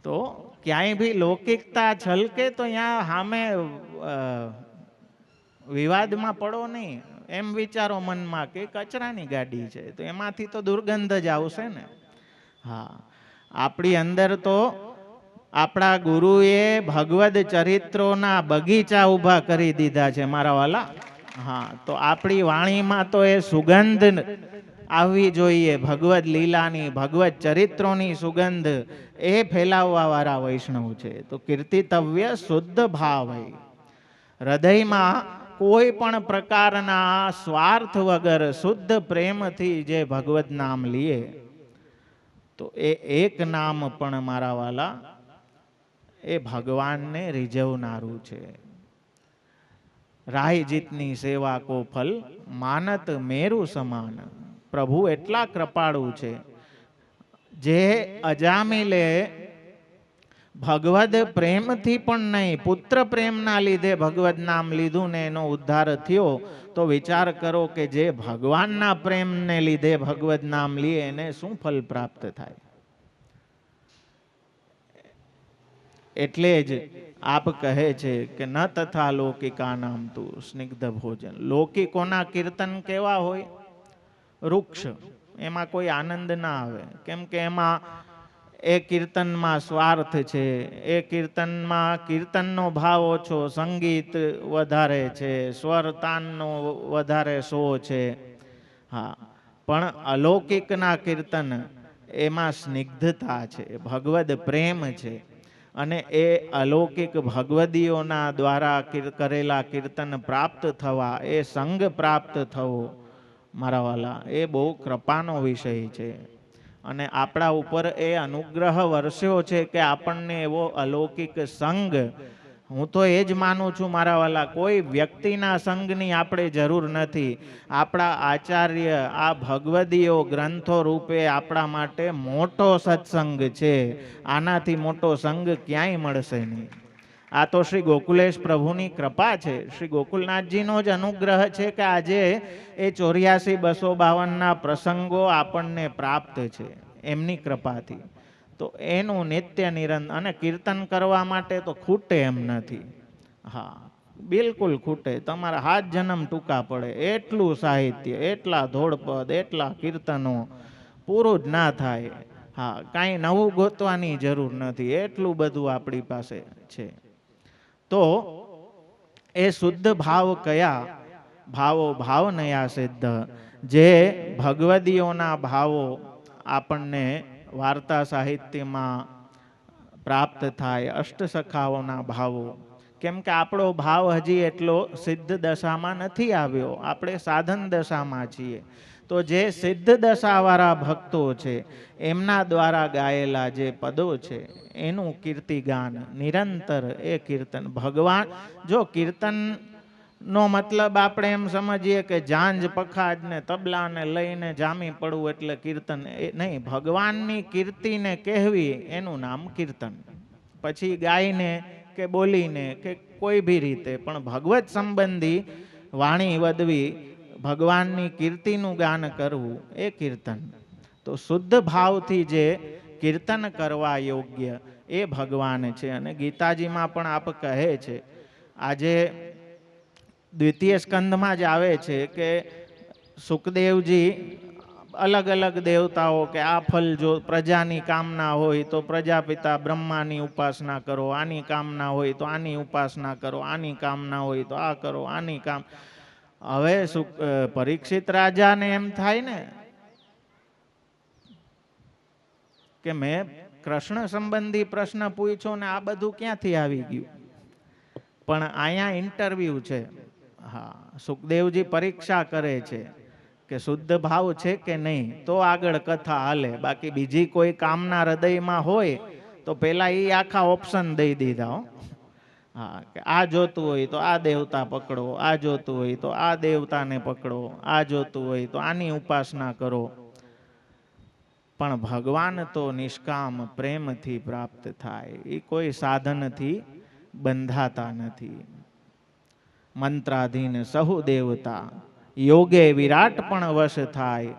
તો ક્યાંય બી લૌકિકતા છલકે તો ત્યાં સામે વિવાદમાં પડો નહીં. એમ વિચારો મનમાં કે કચરાની ગાડી છે તો એમાંથી તો દુર્ગંધ જ આવશે ને. હા, આપણી અંદર તો આપણા ગુરુએ ભગવદ ચરિત્રોના બગીચા ઊભા કરી દીધા છે મારા વાલા. હા, તો આપણી વાણીમાં તો એ સુગંધ આવવી જોઈએ, ભગવદ લીલાની, ભગવદ ચરિત્રોની સુગંધ. એ ફેલાવવા વાળા વૈષ્ણવ છે. તો કીર્તિતવ્ય શુદ્ધ ભાવ. હૃદયમાં કોઈ પણ પ્રકારના સ્વાર્થ વગર શુદ્ધ પ્રેમથી જે ભગવદ નામ લીએ તો એ એક નામ પણ મારા વાલા એ ભગવાનને રીઝવનારું છે. રાય જીતની સેવા કો ફલ માનત મેરુ સમાન. પ્રભુ એટલા કૃપાળુ છે જે અજામિલે ભગવદ પ્રેમથી પણ નહીં, પુત્ર પ્રેમના લીધે ભગવદ નામ લીધું ને એનો ઉદ્ધાર થયો. તો વિચાર કરો કે જે ભગવાનના પ્રેમને લીધે ભગવદ નામ લીએ એને શું ફલ પ્રાપ્ત થાય. એટલે જ આપ કહે છે કે ન તથા લૌકિકા નામ તું સ્નિગ્ધ ભોજન. લૌકિકોના કીર્તન કેવા હોય? વૃક્ષ, એમાં કોઈ આનંદ ના આવે. કેમ કે એમાં એ કીર્તનમાં સ્વાર્થ છે, એ કીર્તનમાં કીર્તનનો ભાવ ઓછો, સંગીત વધારે છે, સ્વર તાનનો વધારે શો છે. હા, પણ અલૌકિકના કીર્તન એમાં સ્નિગ્ધતા છે, ભગવદ પ્રેમ છે. અને એ અલૌકિક ભગવદીઓના દ્વારા કરેલા કીર્તન પ્રાપ્ત થવા, એ સંગ પ્રાપ્ત થવો મારા વાલા, એ બહુ કૃપાનો વિષય છે. અને આપણા ઉપર એ અનુગ્રહ વરસ્યો છે કે આપણને એવો અલૌકિક સંગ, હું તો એ જ માનું છું મારા વાલા, કોઈ વ્યક્તિના સંગની આપણે જરૂર નથી. આપણા આચાર્ય આ ભગવદીઓ ગ્રંથો રૂપે આપણા માટે મોટો સત્સંગ છે. આનાથી મોટો સંગ ક્યાંય મળશે નહીં. આ તો શ્રી ગોકુલેશ પ્રભુની કૃપા છે, શ્રી ગોકુલનાથજીનો જ અનુગ્રહ છે કે આજે એ 84-252 પ્રસંગો આપણને પ્રાપ્ત છે એમની કૃપાથી. તો એનું નિત્ય નિરંતર, અને કીર્તન કરવા માટે તો ખૂટે એમ નથી. હા, બિલકુલ ખૂટે. તમારા 7 જન્મ ટૂંકા પડે એટલું સાહિત્ય, એટલા ધોળપદ, એટલા કીર્તનો, પૂરું જ ના થાય. હા, કાંઈ નવું ગોતવાની જરૂર નથી, એટલું બધું આપણી પાસે છે. તો એ શુદ્ધ ભાવ કયા? ભાવો ભાવનયા સિદ્ધ. જે ભગવદીઓના ભાવો આપણને વાર્તા સાહિત્યમાં પ્રાપ્ત થાય, અષ્ટસખાઓના ભાવો કેમ કે આપણો ભાવ હજી એટલો સિદ્ધ દશામાં નથી આવ્યો, આપણે સાધન દશામાં છીએ. તો જે સિદ્ધ દશાવાળા ભક્તો છે એમના દ્વારા ગાયેલા જે પદો છે એનું કીર્તિગાન નિરંતર, એ કીર્તન ભગવાન. જો કીર્તન નો મતલબ આપણે એમ સમજીએ કે ઝાંઝ પખાજને તબલાને લઈને જામી પડવું એટલે કીર્તન, એ નહીં. ભગવાનની કીર્તિને કહેવી એનું નામ કીર્તન. પછી ગાઈને કે બોલીને કે કોઈ બી રીતે પણ ભગવત સંબંધી વાણી વધવી, ભગવાનની કીર્તિનું ગાન કરવું એ કીર્તન. તો શુદ્ધ ભાવથી જે કીર્તન કરવા યોગ્ય એ ભગવાન છે. અને ગીતાજીમાં પણ આપ કહે છે, આજે દ્વિતીય સ્કંદમાં જ આવે છે કે સુખદેવજી અલગ અલગ દેવતાઓ કે આ ફલ જો પ્રજાની કામના હોય તો પ્રજાપિતા બ્રહ્માની ઉપાસના કરો, આની કામના હોય તો આની ઉપાસના કરો, આની કામના હોય તો આ કરો, આની કામ. હવે પરીક્ષિત રાજાને એમ થાય ને કે મેં કૃષ્ણ સંબંધી પ્રશ્ન પૂછ્યો ને આ બધું ક્યાંથી આવી ગયું. પણ અહીંયા ઇન્ટરવ્યુ છે. હા, સુખદેવજી પરીક્ષા કરે છે કે શુદ્ધ ભાવ છે કે નહીં, તો આગળ કથા હાલે. બાકી બીજી કોઈ કામના હૃદયમાં હોય તો પેલા એ આખા ઓપ્શન દઈ દીધા. હા, કે આ જોતું હોય તો આ દેવતા પકડો, આ જોતું હોય તો આ દેવતાને પકડો, આ જોતું હોય તો આની ઉપાસના કરો. પણ ભગવાન તો નિષ્કામ પ્રેમથી પ્રાપ્ત થાય, એ કોઈ સાધનથી બંધાતા નથી. મંત્રાધીન સહુ દેવતા યોગે વિરાટ પણ વશ થાય,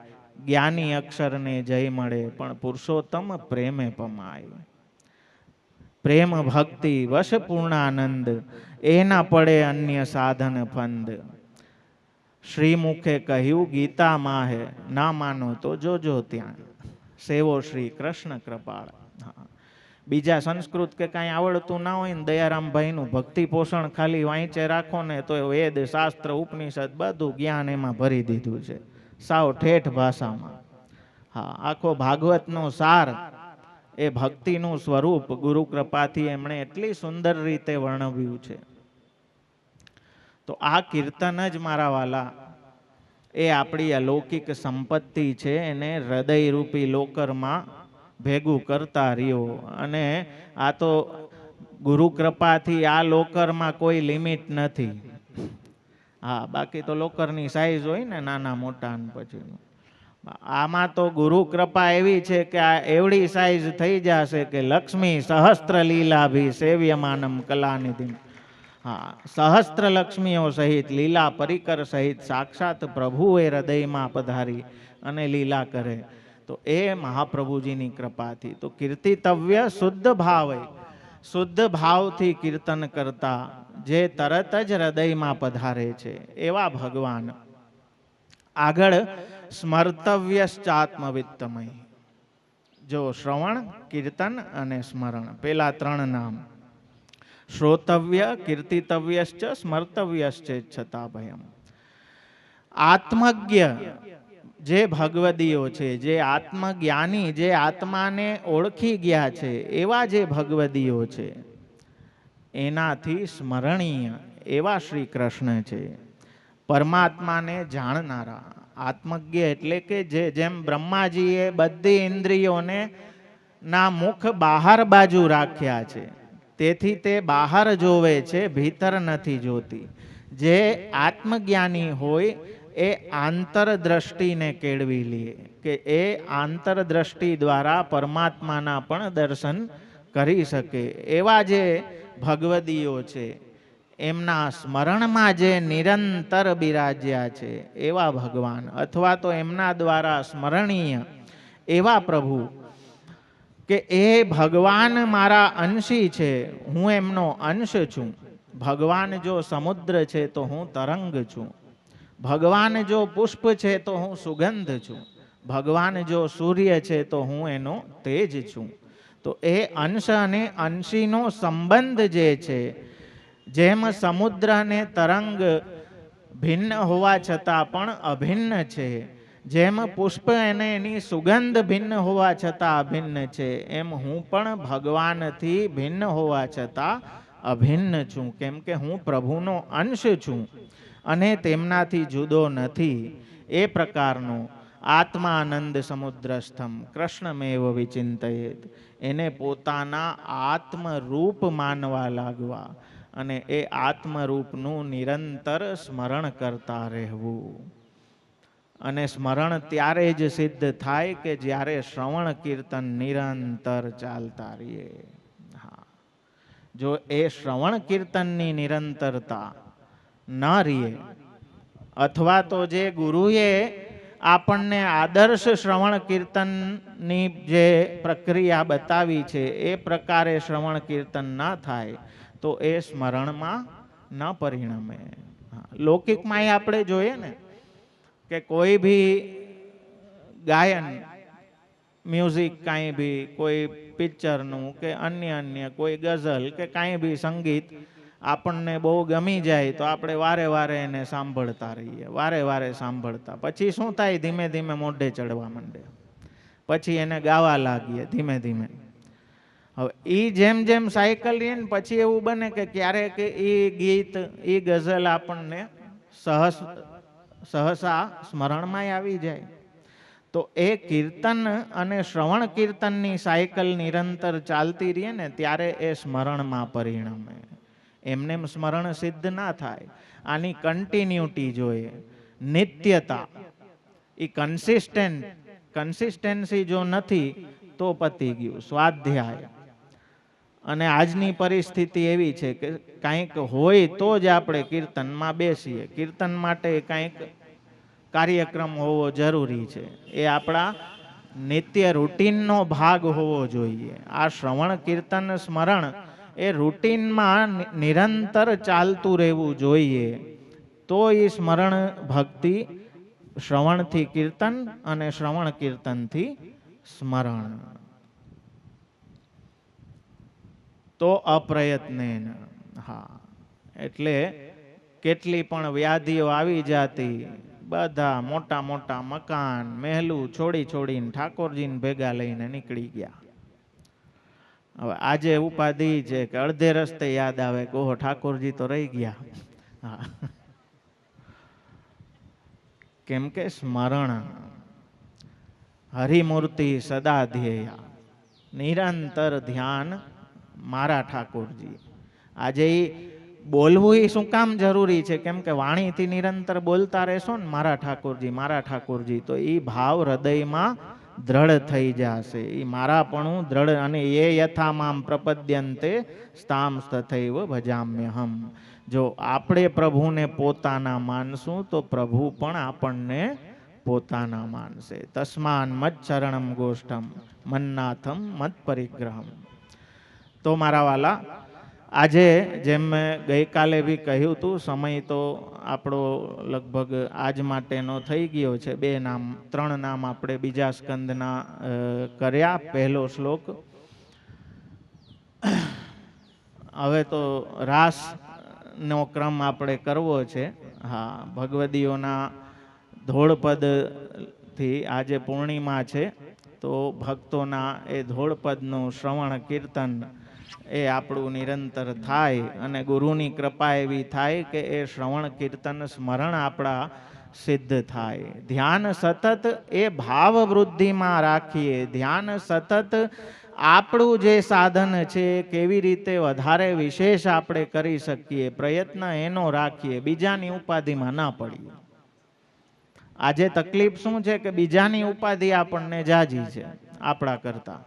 જ્ઞાની અક્ષરને જય મળે પણ પુરુષોત્તમ પ્રેમે પમાય. પ્રેમ ભક્તિ વશ પૂર્ણાનંદ, એના પડે અન્ય સાધન ફંદ. શ્રીમુખે કહ્યું ગીતા માહે, ના માનો તો જોજો ત્યાં, સેવો શ્રી કૃષ્ણ કૃપાળ. બીજા સંસ્કૃત કે કાંઈ આવડતું ના હોય ને દયારામભાઈનું ભક્તિ પોષણ ખાલી વાંચે રાખો ને તો વેદ શાસ્ત્ર ઉપનિષદ બધું જ્ઞાન એમાં ભરી દીધું છે, સાવ ઠેઠ ભાષામાં. હા, આખો ભાગવતનો સાર એ ભક્તિનું સ્વરૂપ ગુરુ કૃપાથી એમણે એટલી સુંદર રીતે વર્ણવ્યું છે. તો આ કીર્તન જ મારા વાલા એ આપણી અલૌકિક સંપત્તિ છે, એને હૃદયરૂપી લોકરમાં ભેગું કરતા રહ્યો. અને આ તો ગુરુ કૃપાથી આ લોકરમાં કોઈ લિમિટ નથી. હા, બાકી તો લોકરની સાઈઝ હોય ને નાના મોટા, પછી આમાં તો ગુરુ કૃપા એવી છે કે આ એવડી સાઈઝ થઈ જશે કે લક્ષ્મી સહસ્ત્ર લીલાભી સેવ્યમાનમ કલાનિધિ. હા, સહસ્ત્ર લક્ષ્મીઓ સહિત લીલા પરિકર સહિત સાક્ષાત પ્રભુ એ હૃદયમાં પધારી અને લીલા કરે. તો એ મહાપ્રભુજીની કૃપાથી. તો કીર્તિતવ્ય શુદ્ધ ભાવ, શુદ્ધ ભાવથી કીર્તન કરતા જે તરત જ હૃદયમાં પધારે છે એવા ભગવાન. આગળ સ્મર્તવ્યશ્ચાત્મવિત્તમય. જો શ્રવણ, કીર્તન અને સ્મરણ, પેલા ત્રણ નામ. શ્રોતવ્ય, કીર્તિતવ્યશ્ચ સ્મર્તવ્યશ્ચ છતાં ભયમ. આત્મજ્ઞ જે ભગવદીઓ છે, જે આત્મજ્ઞાની, જે આત્માને ઓળખી ગયા છે એવા જે ભગવદીઓ છે, એનાથી સ્મરણીય એવા શ્રી કૃષ્ણ છે. પરમાત્માને જાણનારા આત્મજ્ઞ એટલે કે જેમ બ્રહ્માજીએ બધી ઇન્દ્રિયોને ના મુખ બહાર બાજુ રાખ્યા છે, તેથી તે બહાર જોવે છે, ભીતર નથી જોતી. જે આત્મજ્ઞાની હોય એ આંતરદ્રષ્ટિને કેળવી લે કે એ આંતરદ્રષ્ટિ દ્વારા પરમાત્માના પણ દર્શન કરી શકે. એવા જે ભગવદીઓ છે એમના સ્મરણમાં જે નિરંતર બિરાજ્યા છે એવા ભગવાન, અથવા તો એમના દ્વારા સ્મરણીય એવા પ્રભુ, કે એ ભગવાન મારા અંશી છે, હું એમનો અંશ છું. ભગવાન જો સમુદ્ર છે તો હું તરંગ છું. ભગવાન જો પુષ્પ છે તો હું સુગંધ છું. ભગવાન જો સૂર્ય છે તો હું એનો તેજ છું. તો એ અંશ અને અંશીનો સંબંધ જે છે, જેમ સમુદ્ર અને તરંગ ભિન્ન હોવા છતાં પણ અભિન્ન છે, જેમ પુષ્પ અને એની સુગંધ ભિન્ન હોવા છતાં અભિન્ન છે, એમ હું પણ ભગવાનથી ભિન્ન હોવા છતાં અભિન્ન છું, કેમ કે હું પ્રભુનો અંશ છું અને તેમનાથી જુદો નથી. એ પ્રકારનો આત્માનંદ સમુદ્રસ્થમ કૃષ્ણમેવ વિચિંતયેત, એને પોતાના આત્મરૂપ માનવા લાગવા અને એ આત્મરૂપનું નિરંતર સ્મરણ કરતા રહેવું. અને સ્મરણ ત્યારે જ સિદ્ધ થાય કે જ્યારે શ્રવણ કીર્તન નિરંતર ચાલતા રહીએ. હા, જો એ શ્રવણ કીર્તનની નિરંતરતા ન રહીએ, અથવા તો જે ગુરુએ આપણને આદર્શ શ્રવણ કીર્તનની જે પ્રક્રિયા બતાવી છે એ પ્રકારે શ્રવણ કીર્તન ન થાય તો એ સ્મરણમાં ન પરિણમે. લૌકિકમાં આપણે જોઈએ ને કે કોઈ ભી ગાયન, મ્યુઝિક, કાંઈ ભી કોઈ પિક્ચરનું કે અન્ય કોઈ ગઝલ કે કાંઈ ભી સંગીત આપણને બહુ ગમી જાય તો આપણે વારે વારે એને સાંભળતા રહીએ, વારે વારે સાંભળતા. પછી શું થાય? ધીમે ધીમે મોઢે ચડવા માંડે, પછી એને ગાવા લાગીએ ધીમે ધીમે. હવે એ જેમ જેમ સાયકલ રહીએ ને પછી એવું બને કે ક્યારેક એ ગીત, એ ગઝલ આપણને સહસા સ્મરણમાં આવી જાય. તો એ કીર્તન અને શ્રવણ કીર્તનની સાયકલ નિરંતર ચાલતી રહીએ ને ત્યારે એ સ્મરણમાં પરિણમે. એમને સ્મરણ સિદ્ધ ના થાય. આની કન્ટિન્યુટી જોઈએ, નિત્યતા, એ કન્સિસ્ટન્સી જો નથી તો પતી ગયું સ્વાધ્યાય. અને આજની પરિસ્થિતિ એવી છે કે કંઈક હોય તો જ આપણે કીર્તનમાં બેસીએ. કીર્તન માટે કંઈક કાર્યક્રમ હોવો જરૂરી છે, એ આપણા નિત્ય રૂટીનનો ભાગ હોવો જોઈએ. આ શ્રવણ કીર્તન સ્મરણ એ રૂટીનમાં નિરંતર ચાલતું રહેવું જોઈએ. તો એ સ્મરણ ભક્તિ શ્રવણથી કીર્તન અને શ્રવણ કીર્તનથી સ્મરણ. તો અપ્રયત્નેન. હા, એટલે કેટલી પણ વ્યાધિઓ આવી જાતી, બધા મોટા મોટા મકાન મહેલું છોડીને ઠાકોરજીને ભેગા લઈને નીકળી ગયા. હવે આજે ઉપાધિ છે કે અડધે રસ્તે યાદ આવે કે ઓહો ઠાકોરજી તો રહી ગયા. હા, કેમ કે સ્મરણ હરિમૂર્તિ સદા ધ્યેયા, નિરંતર ધ્યાન મારા ઠાકોરજી. આજે બોલવું એ શું કામ જરૂરી છે? કેમ કે વાણીથી નિરંતર બોલતા રહેશો ને મારા ઠાકોરજી, મારા ઠાકોરજી, તો એ ભાવ હૃદયમાં દ્રઢ થઈ જશે. એ મારાપણું દ્રઢ. અને એ યથામામ પ્રપદ્યંતેસ્તામ તથૈવ ભજામ્યહમ. જો આપણે પ્રભુને પોતાના માનશું તો પ્રભુ પણ આપણને પોતાના માનશે. તસ્માન મચ્ચરણમ ગોષ્ઠમ મન્નાથમ મત પરિગ્રહમ. તો મારા વાલા, આજે જેમ મેં ગઈકાલે બી કહ્યું હતું, સમય તો આપણો લગભગ આજ માટેનો થઈ ગયો છે. 3 નામ આપણે બીજા સ્કંદના કર્યા. પહેલો શ્લોક. હવે તો રાસનો ક્રમ આપણે કરવો છે. હા, ભગવદીઓના ધોળપદથી આજે પૂર્ણિમા છે, તો ભક્તોના એ ધોળપદનું શ્રવણ કીર્તન એ આપણું નિરંતર થાય અને ગુરુની કૃપા એવી થાય કે એ શ્રવણ કીર્તન સ્મરણ આપણા સિદ્ધ થાય. ધ્યાન સતત એ ભાવ વૃદ્ધિમાં રાખીએ. ધ્યાન સતત આપણું જે સાધન છે કેવી રીતે વધારે વિશેષ આપણે કરી શકીએ, પ્રયત્ન એનો રાખીએ, બીજાની ઉપાધિમાં ના પડીએ. આજે તકલીફ શું છે કે બીજાની ઉપાધિ આપણને જાજી છે આપણા કરતા.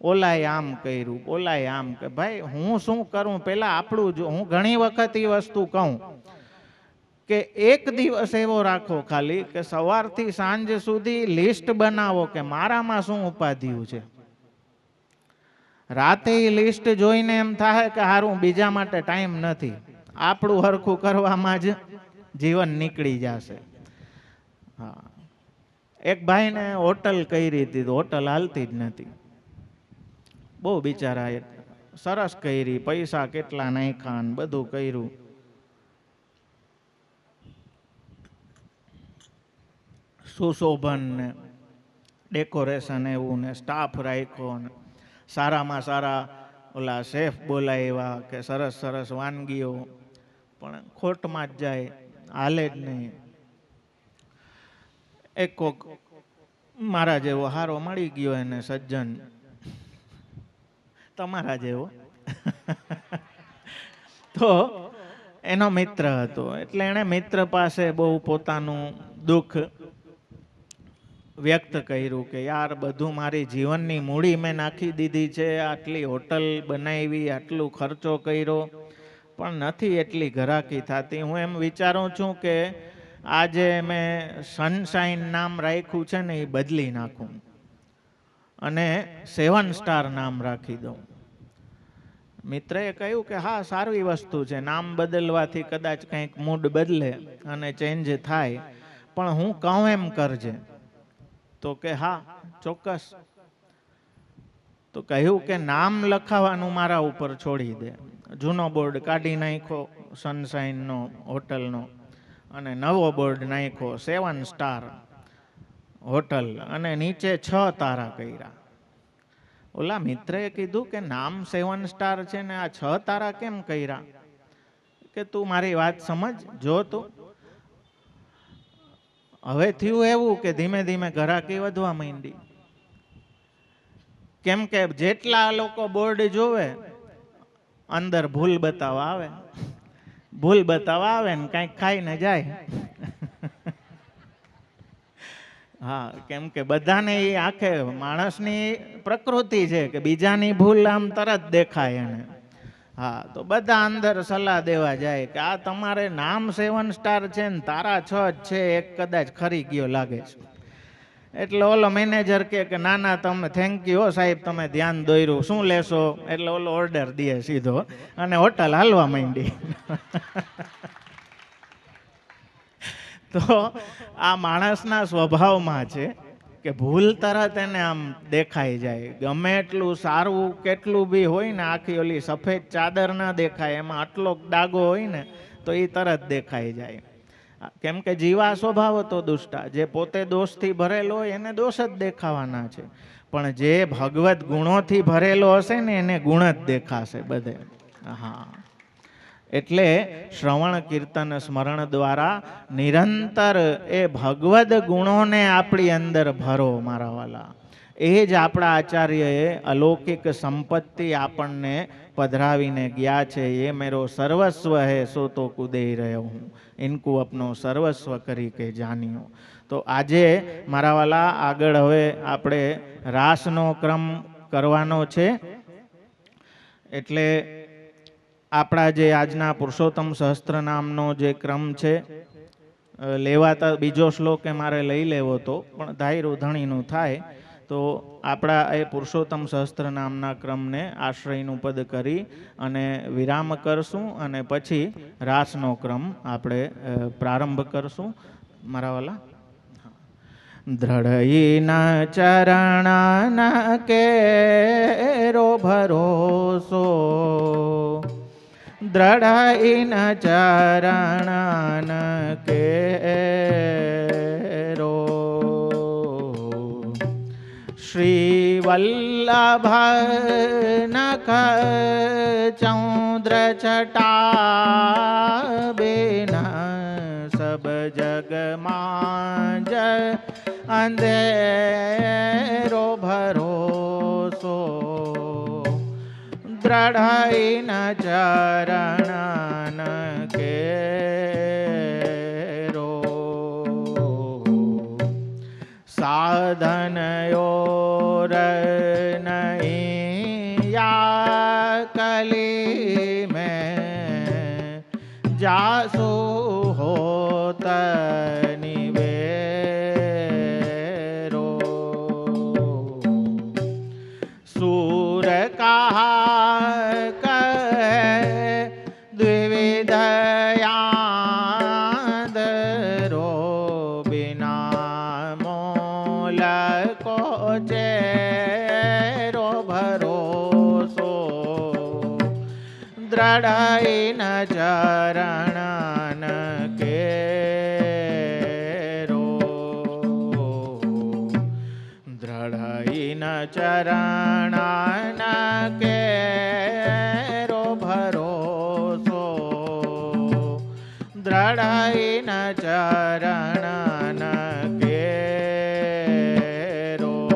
ઓલાએ આમ કર્યું, ઓલાએ આમ, કે ભાઈ હું શું કરું? પેલા આપણું જો. હું ઘણી વખત એ વસ્તુ કહું કે એક દિવસ એવો રાખો ખાલી કે સવારથી સાંજ સુધી લિસ્ટ બનાવો કે મારામાં શું ઉપાધિઓ છે. રાતે એ લિસ્ટ જોઈને એમ થાય કે હારું બીજા માટે ટાઈમ નથી, આપણું હરખું કરવામાં જ જીવન નીકળી જશે. હા, એક ભાઈને હોટલ કરી હતી, હોટલ હાલતી જ નથી. બહુ બિચારા સરસ કરી, પૈસા કેટલા નાખ્યા ને બધું કર્યું. સુશોભન ને ડેકોરેશન એવું ને સ્ટાફ રાખ્યો ને સારામાં સારા ઓલા શેફ બોલાવ્યા કે સરસ સરસ વાનગીઓ, પણ ખોટમાં જ જાય, હાલે જ નહીં. એક કોક મારા જેવો હારો મળી ગયો એને સજ્જન, તમારા જેવો તો એનો મિત્ર હતો. એટલે એણે મિત્ર પાસે બહુ પોતાનું દુઃખ વ્યક્ત કર્યું કે યાર બધું મારી જીવનની મૂડી મેં નાખી દીધી છે, આટલી હોટલ બનાવી, આટલું ખર્ચો કર્યો, પણ નથી એટલી ઘરાકી થતી. હું એમ વિચારું છું કે આજે મેં સનશાઇન નામ રાખ્યું છે ને એ બદલી નાખું અને 7 સ્ટાર નામ રાખી દઉં. મિત્રએ કહ્યું કે હા, સારી વસ્તુ છે, નામ બદલવાથી કદાચ કંઈક મૂડ બદલે અને ચેન્જ થાય, પણ હું કહું એમ કરજે. તો કે હા ચોક્કસ. તો કહ્યું કે નામ લખાવાનું મારા ઉપર છોડી દે. જૂનો બોર્ડ કાઢી નાખ્યો સનશાઇનનો હોટલનો અને નવો બોર્ડ નાખ્યો 7 સ્ટાર હોટલ અને નીચે 6 તારા કર્યા. ઓલા મિત્રએ કીધું કે નામ 7 સ્ટાર છે ને આ 6 તારા કેમ કર્યા? કે તું મારી વાત સમજ, જો તું. હવે થયું એવું કે ધીમે ધીમે ઘરાકી વધવા માંડી. કેમ કે જેટલા લોકો બોર્ડ જોવે અંદર ભૂલ બતાવવા આવે, ભૂલ બતાવવા આવે ને કાંઈક ખાઈને જાય. હા, કેમ કે બધાને એ આખે માણસની પ્રકૃતિ છે કે બીજાની ભૂલ આમ તરત દેખાય એને. હા, તો બધા અંદર સલાહ દેવા જાય કે આ તમારે નામ 7 સ્ટાર છે ને તારા 6 જ છે, એક કદાચ ખરી ગયો લાગે છે. એટલે ઓલો મેનેજર કે ના ના તમે થેન્ક યુ સાહેબ, તમે ધ્યાન દોર્યું, શું લેશો? એટલે ઓલો ઓર્ડર દે સીધો અને હોટલ હાલવા માંડી. તો આ માણસના સ્વભાવમાં છે કે ભૂલ તરત એને આમ દેખાઈ જાય. ગમે એટલું સારું કેટલું બી હોય ને, આખી ઓલી સફેદ ચાદર ના દેખાય, એમાં આટલો ડાઘો હોય ને તો એ તરત દેખાઈ જાય. કેમ કે જીવા સ્વભાવ હતો દુષ્ટા. જે પોતે દોષથી ભરેલો હોય એને દોષ જ દેખાવાના છે, પણ જે ભગવત ગુણોથી ભરેલો હશે ને એને ગુણ જ દેખાશે બધે. હા, એટલે શ્રવણ કીર્તન સ્મરણ દ્વારા નિરંતર એ ભગવદ ગુણોને આપણી અંદર ભરો મારા વાલા. એ જ આપણા આચાર્યએ અલૌકિક સંપત્તિ આપણને પધરાવીને ગયા છે. એ મેરો સર્વસ્વ હૈ સો તો કુદે રહ્યો હું, ઇનકુ અપનો સર્વસ્વ કરી કે જાન્યો. તો આજે મારા વાલા આગળ હવે આપણે રાસનો ક્રમ કરવાનો છે. એટલે આપણા જે આજના પુરુષોત્તમ સહસ્ત્ર નામનો જે ક્રમ છે, લેવાતા બીજો શ્લોક એ મારે લઈ લેવો તો પણ ધાયરું ધણીનું થાય, તો આપણા એ પુરુષોત્તમ સહસ્ત્ર નામના ક્રમને આશ્રયનું પદ કરી અને વિરામ કરશું અને પછી રાસનો ક્રમ આપણે પ્રારંભ કરશું મારા વાલા. દ્રઢયીના ચરણના કેરો ભરોસો, દ્રઢયીન ચરણ કેરો, શ્રી વલ્લભ નખ ચૌદ્ર છટા બેન, સબ જગ માં અંધેરો ભરોસો, દ્રઢયીન ચરણ કેરો, સાધન યોર નહીં યા કલી મેં, જાસુ હોત નિવેરો, सूर कहा कहे द्विविधयादरो, बिना मोल को चेरो भरोसो, દ્રઢયીન ચરણ કેરો, દ્રઢયીન ચરણ કે चरण केरो।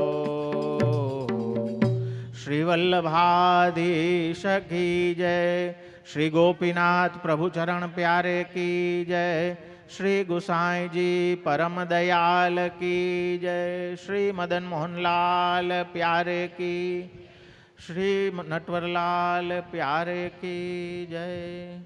श्री वल्लभाधीश की जय। श्री गोपीनाथ प्रभु चरण प्यारे की जय। श्री गुसाई जी परम दयाल की जय। श्री मदन मोहन लाल प्यारे की। श्री नटवरलाल प्यारे की जय।